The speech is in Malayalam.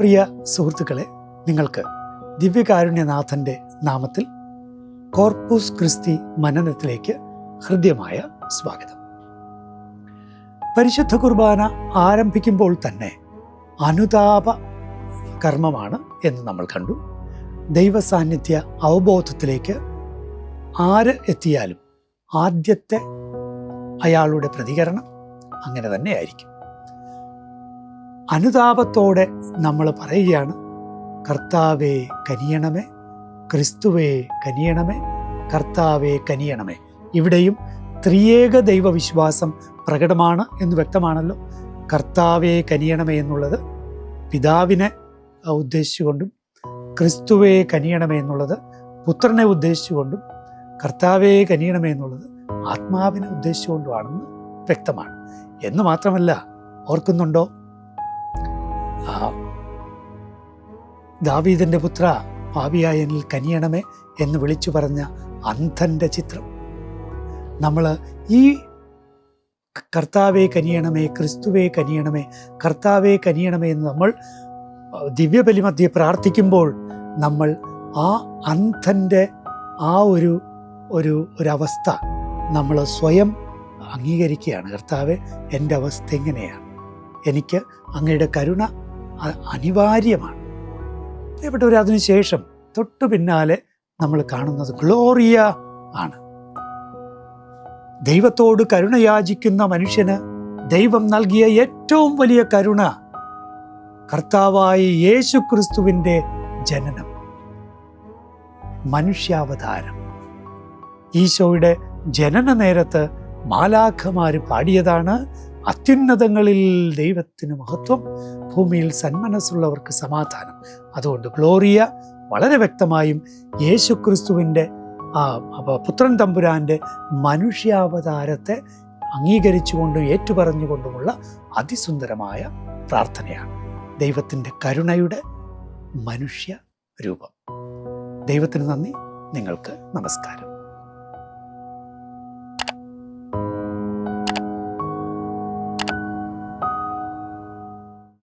പ്രിയ സുഹൃത്തുക്കളെ, നിങ്ങൾക്ക് ദിവ്യകാരുണ്യനാഥൻ്റെ നാമത്തിൽ കോർപ്പൂസ് ക്രിസ്തി മനനത്തിലേക്ക് ഹൃദ്യമായ സ്വാഗതം. പരിശുദ്ധ കുർബാന ആരംഭിക്കുമ്പോൾ തന്നെ അനുതാപ കർമ്മമാണ് എന്ന് നമ്മൾ കണ്ടു. ദൈവസാന്നിധ്യ അവബോധത്തിലേക്ക് ആര് എത്തിയാലും ആദ്യത്തെ അയാളുടെ പ്രതികരണം അങ്ങനെ തന്നെ ആയിരിക്കും. അനുതാപത്തോടെ നമ്മൾ പറയുകയാണ്, കർത്താവേ കനിയണമേ, ക്രിസ്തുവേ കനിയണമേ, കർത്താവേ കനിയണമേ. ഇവിടെയും ത്രിയേക ദൈവവിശ്വാസം പ്രകടമാണ് എന്ന് വ്യക്തമാണല്ലോ. കർത്താവേ കനിയണമേ എന്നുള്ളത് പിതാവിനെ ഉദ്ദേശിച്ചുകൊണ്ടും, ക്രിസ്തുവേ കനിയണമേ എന്നുള്ളത് പുത്രനെ ഉദ്ദേശിച്ചുകൊണ്ടും, കർത്താവേ കനിയണമേ എന്നുള്ളത് ആത്മാവിനെ ഉദ്ദേശിച്ചുകൊണ്ടുമാണെന്ന് വ്യക്തമാണ്. എന്ന് മാത്രമല്ല, ഓർക്കുന്നുണ്ടോ ദാവീദിന്റെ പുത്ര പാപിയായ എന്നിൽ കനിയണമേ എന്ന് വിളിച്ചു പറഞ്ഞ അന്ധന്റെ ചിത്രം? നമ്മൾ ഈ കർത്താവേ കനിയണമേ, ക്രിസ്തുവേ കനിയണമേ, കർത്താവേ കനിയണമേ എന്ന് നമ്മൾ ദിവ്യബലി മധ്യേ പ്രാർത്ഥിക്കുമ്പോൾ നമ്മൾ ആ അന്ധൻ്റെ ആ ഒരവസ്ഥ നമ്മൾ സ്വയം അംഗീകരിക്കുകയാണ്. കർത്താവേ, എൻ്റെ അവസ്ഥ എങ്ങനെയാണ്? എനിക്ക് അങ്ങയുടെ കരുണ അനിവാര്യമാണ്. പ്രിയപ്പെട്ടവർ, അതിനുശേഷം തൊട്ടു പിന്നാലെ നമ്മൾ കാണുന്നത് ഗ്ലോറിയ ആണ്. ദൈവത്തോട് കരുണ യാചിക്കുന്ന മനുഷ്യന് ദൈവം നൽകിയ ഏറ്റവും വലിയ കരുണ കർത്താവായ യേശു ക്രിസ്തുവിൻ്റെ ജനനം, മനുഷ്യാവതാരം. ഈശോയുടെ ജനന നേരത്ത് മാലാഖമാര് പാടിയതാണ്, അത്യുന്നതങ്ങളിൽ ദൈവത്തിന് മഹത്വം, ഭൂമിയിൽ സന്മനസ്സുള്ളവർക്ക് സമാധാനം. അതുകൊണ്ട് ഗ്ലോറിയ വളരെ വ്യക്തമായും യേശു ക്രിസ്തുവിൻ്റെ പുത്രൻ തമ്പുരാൻ്റെ മനുഷ്യാവതാരത്തെ അംഗീകരിച്ചുകൊണ്ടും ഏറ്റുപറഞ്ഞുകൊണ്ടുമുള്ള അതിസുന്ദരമായ പ്രാർത്ഥനയാണ്. ദൈവത്തിൻ്റെ കരുണയുടെ മനുഷ്യ രൂപം. ദൈവത്തിന് നന്ദി. നിങ്ങൾക്ക് നമസ്കാരം.